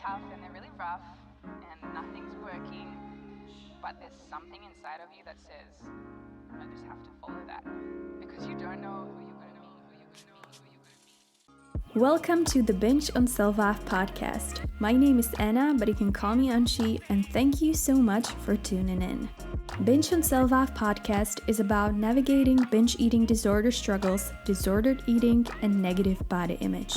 tough and they're really rough and nothing's working, but there's something inside of you that says, I just have to follow that because you don't know who you're going to meet. Welcome to the Binge on Self-Love podcast. My name is Anna, but you can call me Anci, and thank you so much for tuning in. Binge on Self-Love podcast is about navigating binge eating disorder struggles, disordered eating, and negative body image.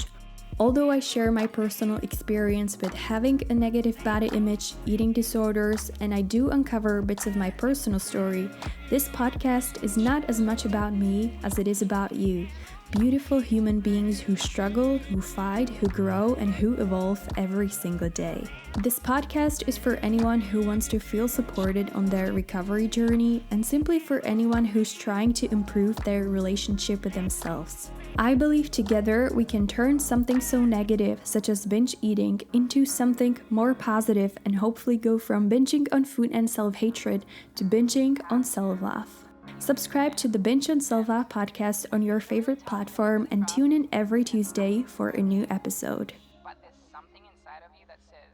Although I share my personal experience with having a negative body image, eating disorders, and I do uncover bits of my personal story, this podcast is not as much about me as it is about you. Beautiful human beings who struggle, who fight, who grow, and who evolve every single day. This podcast is for anyone who wants to feel supported on their recovery journey and simply for anyone who's trying to improve their relationship with themselves. I believe together we can turn something so negative, such as binge eating, into something more positive and hopefully go from binging on food and self-hatred to binging on self-love. Subscribe to the Binge on Self-Love podcast on your favorite platform and tune in every Tuesday for a new episode. But there's something inside of you that says,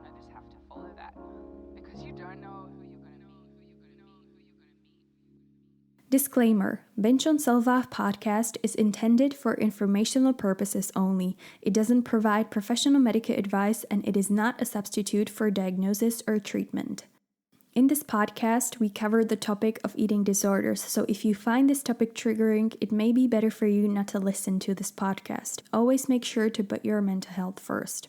I just have to follow that because you don't know who you're going to meet. Disclaimer: Binge on Self-Love podcast is intended for informational purposes only. It doesn't provide professional medical advice and it is not a substitute for diagnosis or treatment. In this podcast, we cover the topic of eating disorders, so if you find this topic triggering, it may be better for you not to listen to this podcast. Always make sure to put your mental health first.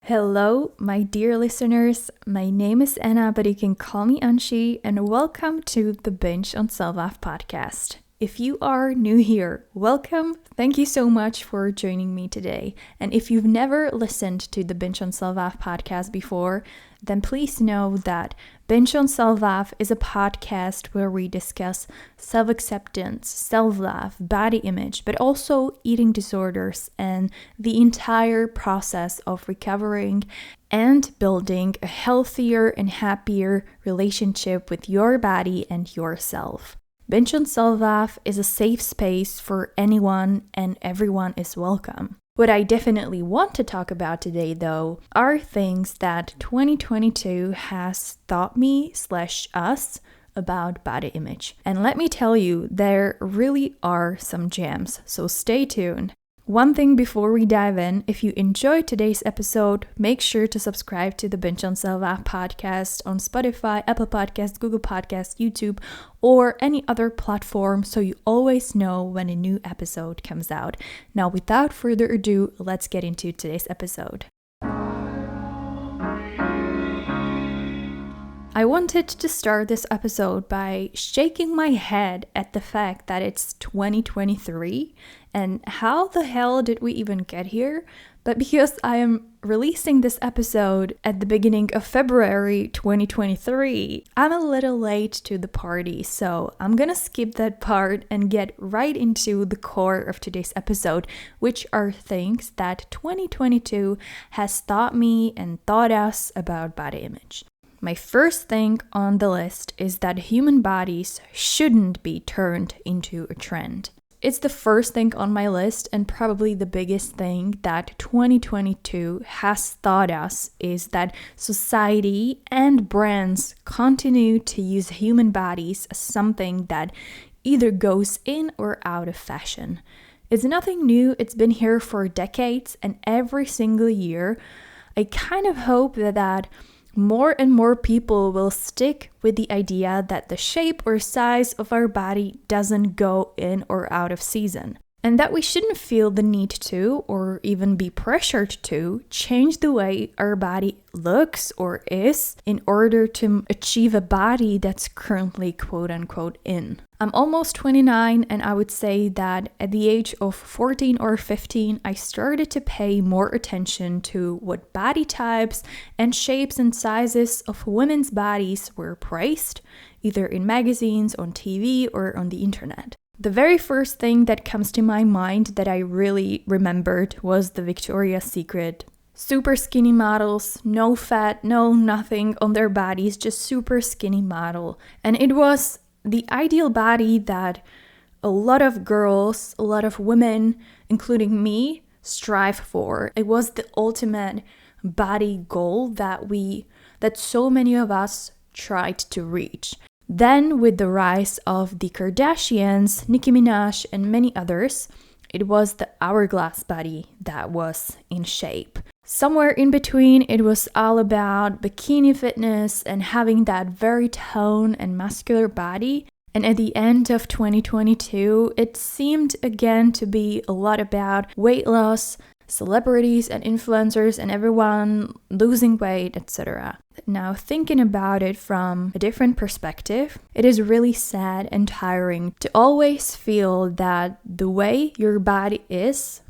Hello, my dear listeners. My name is Anna, but you can call me Anci, and welcome to the Binge on Self-Love podcast. If you are new here, welcome. Thank you so much for joining me today. And if you've never listened to the Binge on Self-Love podcast before, then please know that Binge on Self-Love is a podcast where we discuss self-acceptance, self-love, body image, but also eating disorders and the entire process of recovering and building a healthier and happier relationship with your body and yourself. Binge on Self-Love is a safe space for anyone and everyone is welcome. What I definitely want to talk about today, though, are things that 2022 has taught me/us about body image. And let me tell you, there really are some gems, so stay tuned. One thing before we dive in, if you enjoyed today's episode, make sure to subscribe to the Binge on Self-Love podcast on Spotify, Apple Podcasts, Google Podcasts, YouTube, or any other platform so you always know when a new episode comes out. Now, without further ado, let's get into today's episode. I wanted to start this episode by shaking my head at the fact that it's 2023 and how the hell did we even get here? But because I am releasing this episode at the beginning of February 2023, I'm a little late to the party, so I'm gonna skip that part and get right into the core of today's episode, which are things that 2022 has taught me and taught us about body image. My first thing on the list is that human bodies shouldn't be turned into a trend. It's the first thing on my list and probably the biggest thing that 2022 has taught us is that society and brands continue to use human bodies as something that either goes in or out of fashion. It's nothing new, it's been here for decades, and every single year I kind of hope that more and more people will stick with the idea that the shape or size of our body doesn't go in or out of season. And that we shouldn't feel the need to, or even be pressured to, change the way our body looks or is in order to achieve a body that's currently quote unquote in. I'm almost 29 and I would say that at the age of 14 or 15, I started to pay more attention to what body types and shapes and sizes of women's bodies were praised, either in magazines, on TV, or on the internet. The very first thing that comes to my mind that I really remembered was the Victoria's Secret. Super skinny models, no fat, no nothing on their bodies, just super skinny model. And it was the ideal body that a lot of girls, a lot of women, including me, strive for. It was the ultimate body goal that so many of us tried to reach. Then with the rise of the Kardashians, Nicki Minaj, and many others, it was the hourglass body that was in shape. Somewhere in between, it was all about bikini fitness and having that very toned and muscular body. And at the end of 2022, it seemed again to be a lot about weight loss, celebrities and influencers and everyone losing weight, etc. Now, thinking about it from a different perspective, it is really sad and tiring to always feel that the way your body is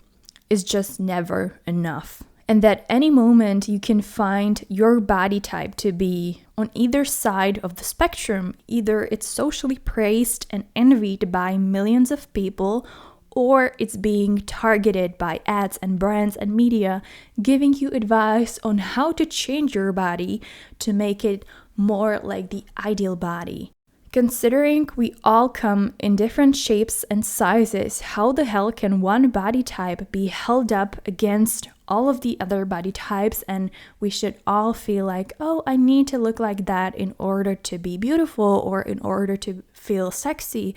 just never enough. And that any moment you can find your body type to be on either side of the spectrum. Either it's socially praised and envied by millions of people, or it's being targeted by ads and brands and media giving you advice on how to change your body to make it more like the ideal body. Considering we all come in different shapes and sizes, how the hell can one body type be held up against all of the other body types, and we should all feel like, oh, I need to look like that in order to be beautiful, or in order to feel sexy,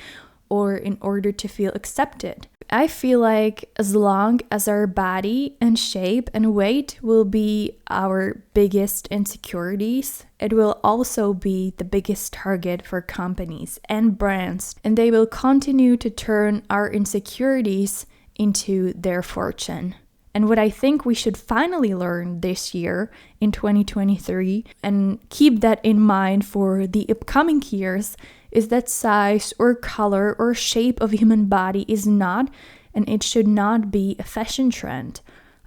or in order to feel accepted. I feel like as long as our body and shape and weight will be our biggest insecurities, it will also be the biggest target for companies and brands, and they will continue to turn our insecurities into their fortune. And what I think we should finally learn this year in 2023, and keep that in mind for the upcoming years, is that size or color or shape of human body is not, and it should not be, a fashion trend.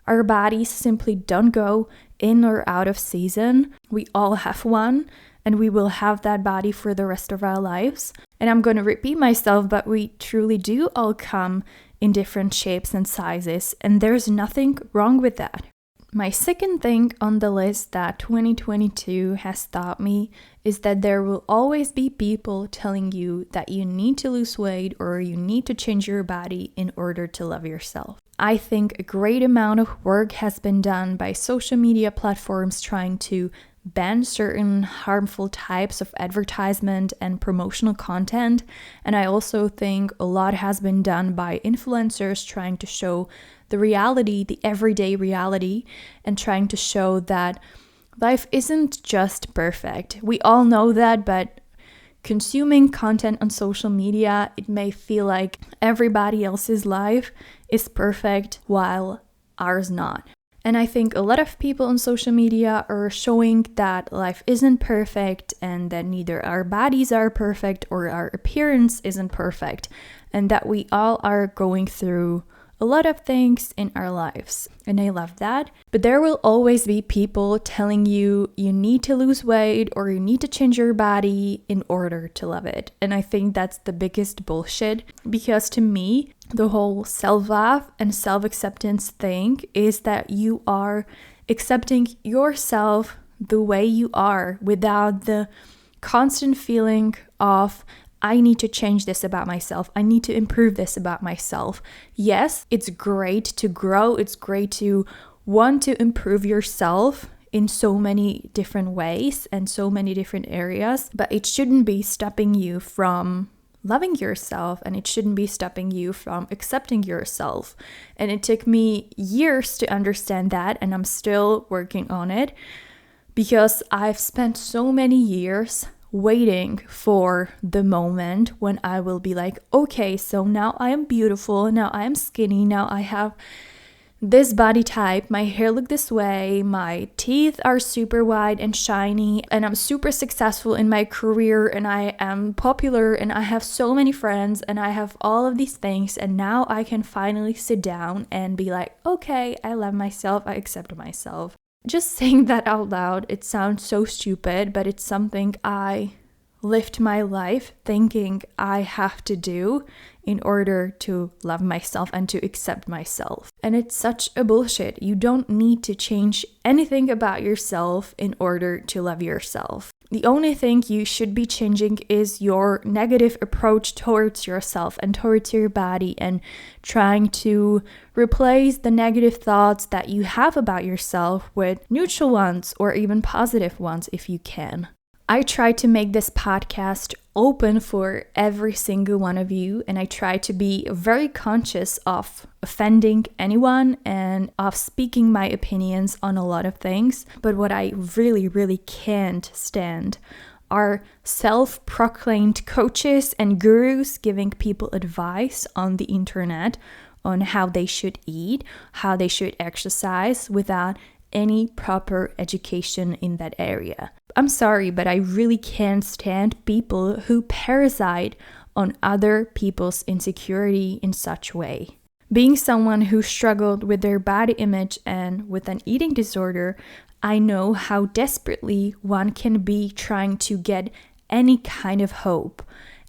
Our bodies simply don't go in or out of season. We all have one, and we will have that body for the rest of our lives. And I'm going to repeat myself, but we truly do all come in different shapes and sizes, and there's nothing wrong with that. My second thing on the list that 2022 has taught me is that there will always be people telling you that you need to lose weight or you need to change your body in order to love yourself. I think a great amount of work has been done by social media platforms trying to ban certain harmful types of advertisement and promotional content. And I also think a lot has been done by influencers trying to show the reality, the everyday reality, and trying to show that life isn't just perfect. We all know that, but consuming content on social media, it may feel like everybody else's life is perfect while ours not. And I think a lot of people on social media are showing that life isn't perfect and that neither our bodies are perfect or our appearance isn't perfect, and that we all are going through a lot of things in our lives. And I love that. But there will always be people telling you you need to lose weight or you need to change your body in order to love it. And I think that's the biggest bullshit, because to me, the whole self-love and self-acceptance thing is that you are accepting yourself the way you are without the constant feeling of, I need to change this about myself. I need to improve this about myself. Yes, it's great to grow. It's great to want to improve yourself in so many different ways and so many different areas, but it shouldn't be stopping you from loving yourself, and it shouldn't be stopping you from accepting yourself. And it took me years to understand that, and I'm still working on it, because I've spent so many years waiting for the moment when I will be like, okay, so now I am beautiful, now I am skinny, now I have this body type, my hair look this way, my teeth are super white and shiny, and I'm super successful in my career, and I am popular, and I have so many friends, and I have all of these things, and now I can finally sit down and be like, okay, I love myself, I accept myself. Just saying that out loud, it sounds so stupid, but it's something I lived my life thinking I have to do in order to love myself and to accept myself. And it's such a bullshit. You don't need to change anything about yourself in order to love yourself. The only thing you should be changing is your negative approach towards yourself and towards your body, and trying to replace the negative thoughts that you have about yourself with neutral ones or even positive ones if you can. I try to make this podcast open for every single one of you, and I try to be very conscious of offending anyone and of speaking my opinions on a lot of things. But what I really, really can't stand are self-proclaimed coaches and gurus giving people advice on the internet on how they should eat, how they should exercise without any proper education in that area. I'm sorry, but I really can't stand people who parasite on other people's insecurity in such way. Being someone who struggled with their body image and with an eating disorder, I know how desperately one can be trying to get any kind of hope.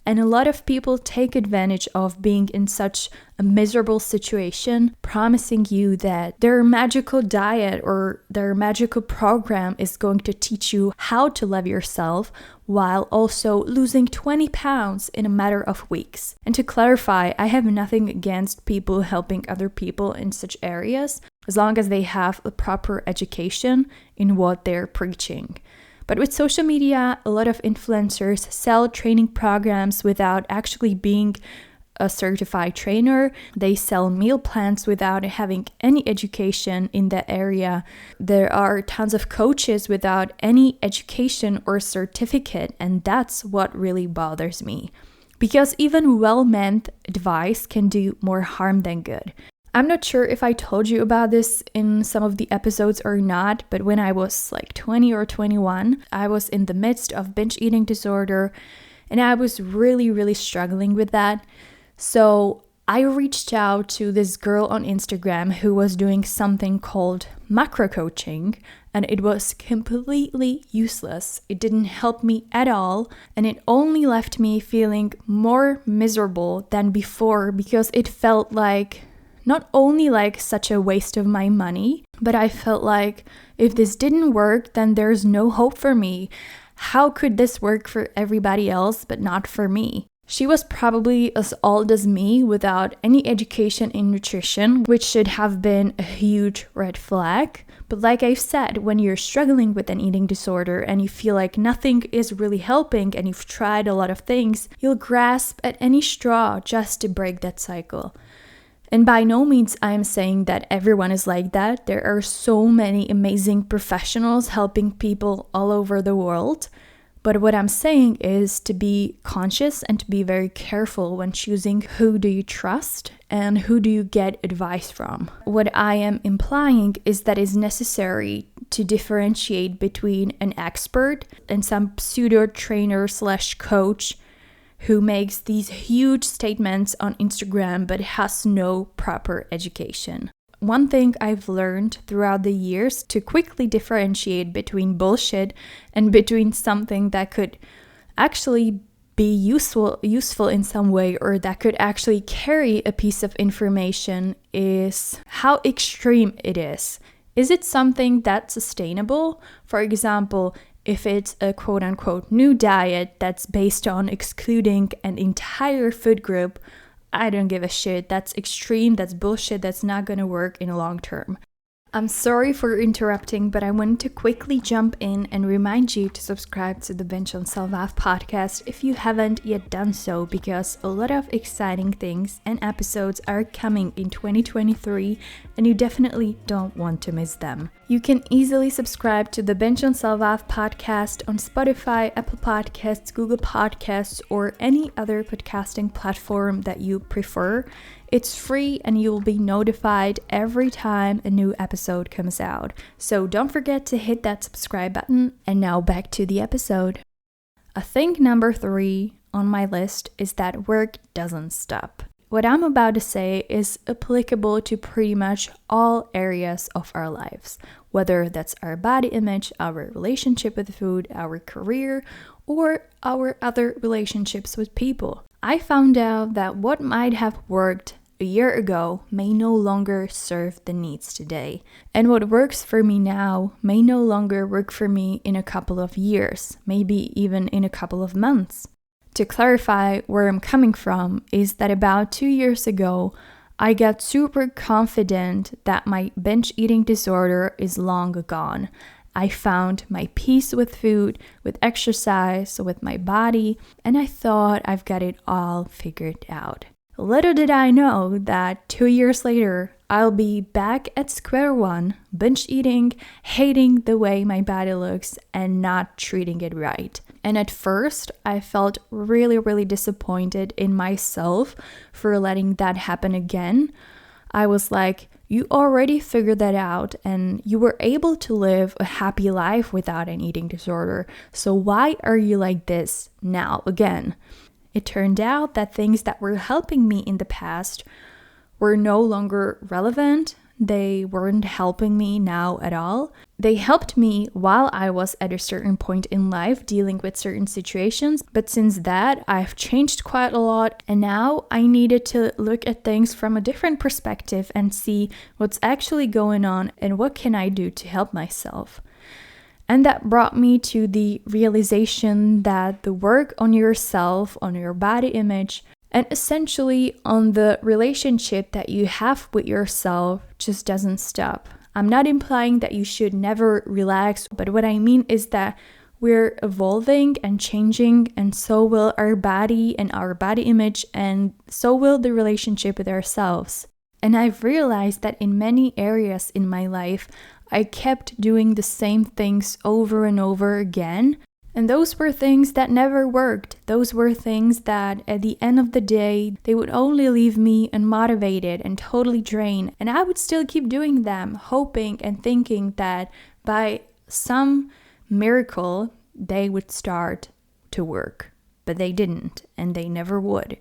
And a lot of people take advantage of being in such a miserable situation, promising you that their magical diet or their magical program is going to teach you how to love yourself while also losing 20 pounds in a matter of weeks. And to clarify, I have nothing against people helping other people in such areas, as long as they have a proper education in what they're preaching. But with social media, a lot of influencers sell training programs without actually being a certified trainer. They sell meal plans without having any education in that area. There are tons of coaches without any education or certificate, and that's what really bothers me. Because even well-meant advice can do more harm than good. I'm not sure if I told you about this in some of the episodes or not, but when I was like 20 or 21, I was in the midst of binge eating disorder, and I was really, really struggling with that. So I reached out to this girl on Instagram who was doing something called macro coaching, and it was completely useless. It didn't help me at all, and it only left me feeling more miserable than before, because it felt like not only like such a waste of my money, but I felt like if this didn't work, then there's no hope for me. How could this work for everybody else but not for me? She was probably as old as me without any education in nutrition, which should have been a huge red flag. But like I've said, when you're struggling with an eating disorder and you feel like nothing is really helping and you've tried a lot of things, you'll grasp at any straw just to break that cycle. And by no means I'm saying that everyone is like that. There are so many amazing professionals helping people all over the world. But what I'm saying is to be conscious and to be very careful when choosing who do you trust and who do you get advice from. What I am implying is that it's necessary to differentiate between an expert and some pseudo trainer / coach who makes these huge statements on Instagram but has no proper education. One thing I've learned throughout the years to quickly differentiate between bullshit and between something that could actually be useful in some way, or that could actually carry a piece of information, is how extreme it is. Is it something that's sustainable? For example, if it's a quote-unquote new diet that's based on excluding an entire food group, I don't give a shit. That's extreme, that's bullshit, that's not gonna work in the long term. I'm sorry for interrupting, but I wanted to quickly jump in and remind you to subscribe to the Binge on Self-Love podcast if you haven't yet done so, because a lot of exciting things and episodes are coming in 2023 and you definitely don't want to miss them. You can easily subscribe to the Binge on Self-Love podcast on Spotify, Apple Podcasts, Google Podcasts, or any other podcasting platform that you prefer. It's free and you'll be notified every time a new episode comes out. So don't forget to hit that subscribe button. And now back to the episode. I think number 3 on my list is that work doesn't stop. What I'm about to say is applicable to pretty much all areas of our lives, whether that's our body image, our relationship with food, our career, or our other relationships with people. I found out that what might have worked a year ago may no longer serve the needs today. And what works for me now may no longer work for me in a couple of years, maybe even in a couple of months. To clarify where I'm coming from is that about 2 years ago, I got super confident that my binge eating disorder is long gone. I found my peace with food, with exercise, with my body, and I thought I've got it all figured out. Little did I know that 2 years later, I'll be back at square one, binge eating, hating the way my body looks, and not treating it right. And at first, I felt really disappointed in myself for letting that happen again. I was like, you already figured that out and you were able to live a happy life without an eating disorder. So why are you like this now again? It turned out that things that were helping me in the past were no longer relevant. They weren't helping me now at all. They helped me while I was at a certain point in life dealing with certain situations, but since that, I've changed quite a lot, and now I needed to look at things from a different perspective and see what's actually going on and what can I do to help myself. And that brought me to the realization that the work on yourself, on your body image, and essentially on the relationship that you have with yourself just doesn't stop. I'm not implying that you should never relax, but what I mean is that we're evolving and changing, and so will our body and our body image, and so will the relationship with ourselves. And I've realized that in many areas in my life, I kept doing the same things over and over again. And those were things that never worked. Those were things that at the end of the day, they would only leave me unmotivated and totally drained. And I would still keep doing them, hoping and thinking that by some miracle, they would start to work. But they didn't, and they never would.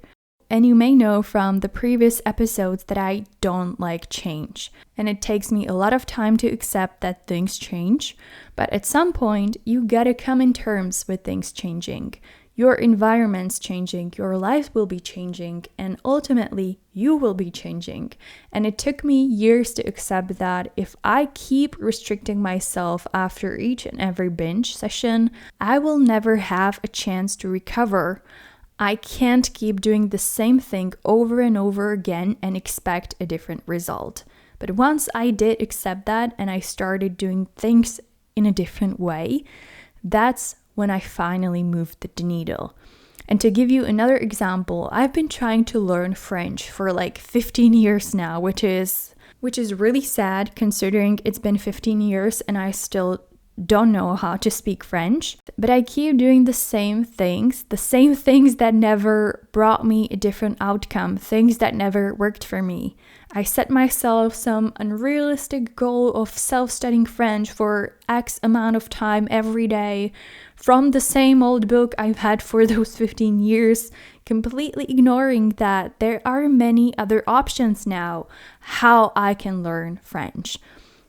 And you may know from the previous episodes that I don't like change. And it takes me a lot of time to accept that things change. But at some point, you gotta come in terms with things changing. Your environment's changing, your life will be changing, and ultimately, you will be changing. And it took me years to accept that if I keep restricting myself after each and every binge session, I will never have a chance to recover. I can't keep doing the same thing over and over again and expect a different result. But once I did accept that and I started doing things in a different way, that's when I finally moved the needle. And to give you another example, I've been trying to learn French for like 15 years now, which is really sad considering it's been 15 years and I still don't know how to speak French, but I keep doing the same things that never brought me a different outcome, things that never worked for me. I set myself some unrealistic goal of self-studying French for X amount of time every day from the same old book I've had for those 15 years, completely ignoring that there are many other options now how I can learn French.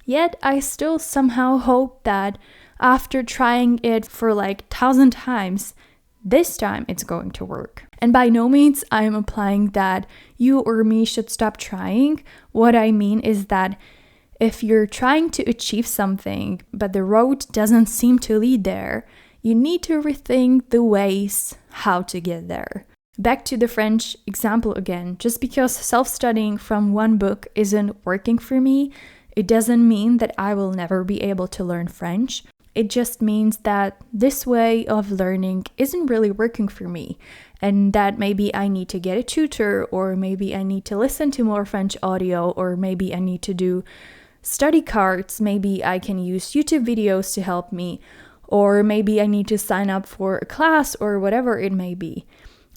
Yet I still somehow hope that after trying it for like 1,000 times, this time it's going to work. And by no means I'm implying that you or me should stop trying. What I mean is that if you're trying to achieve something, but the road doesn't seem to lead there, you need to rethink the ways how to get there. Back to the French example again, just because self-studying from one book isn't working for me, it doesn't mean that I will never be able to learn French. It just means that this way of learning isn't really working for me, and that maybe I need to get a tutor, or maybe I need to listen to more French audio, or maybe I need to do study cards, maybe I can use YouTube videos to help me, or maybe I need to sign up for a class or whatever it may be.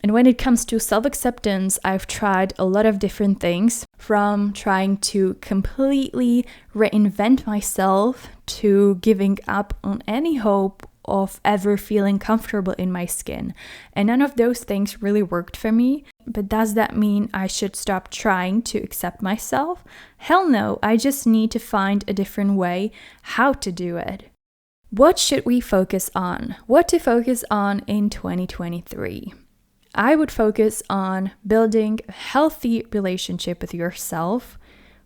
And when it comes to self-acceptance, I've tried a lot of different things, from trying to completely reinvent myself to giving up on any hope of ever feeling comfortable in my skin. And none of those things really worked for me. But does that mean I should stop trying to accept myself? Hell no, I just need to find a different way how to do it. What should we focus on? What to focus on in 2023? I would focus on building a healthy relationship with yourself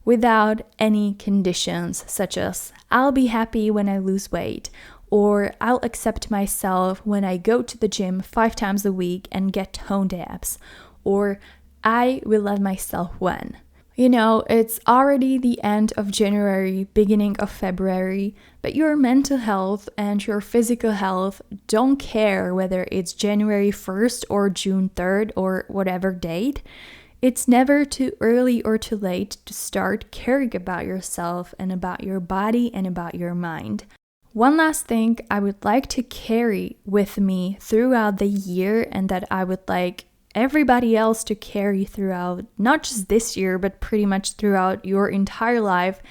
without any conditions, such as I'll be happy when I lose weight, or I'll accept myself when I go to the gym 5 times a week and get toned abs, or I will love myself when. You know, it's already the end of January, beginning of February, but your mental health and your physical health don't care whether it's January 1st or June 3rd or whatever date. It's never too early or too late to start caring about yourself and about your body and about your mind. One last thing I would like to carry with me throughout the year, and that I would like everybody else to carry throughout, not just this year, but pretty much throughout your entire life,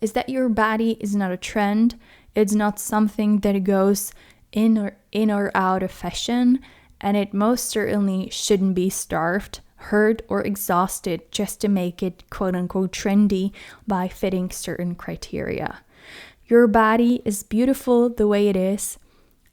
is that your body is not a trend. It's not something that goes in or out of fashion, and it most certainly shouldn't be starved, hurt, or exhausted just to make it quote unquote trendy by fitting certain criteria. Your body is beautiful the way it is.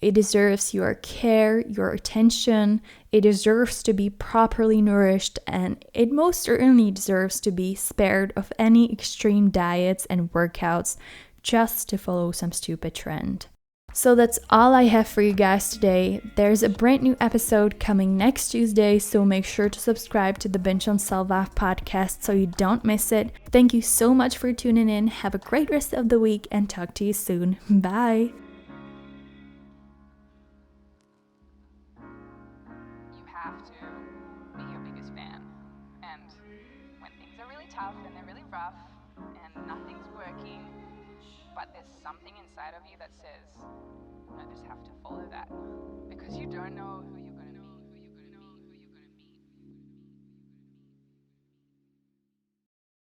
It deserves your care, your attention. It deserves to be properly nourished, and it most certainly deserves to be spared of any extreme diets and workouts just to follow some stupid trend. So that's all I have for you guys today. There's a brand new episode coming next Tuesday, so make sure to subscribe to the Binge on Self-Love podcast so you don't miss it. Thank you so much for tuning in. Have a great rest of the week and talk to you soon. Bye. You have to be your biggest fan. And when things are really tough and they're really rough and nothing's working, but there's something inside of you that says, I just have to follow that. Because you don't know who you're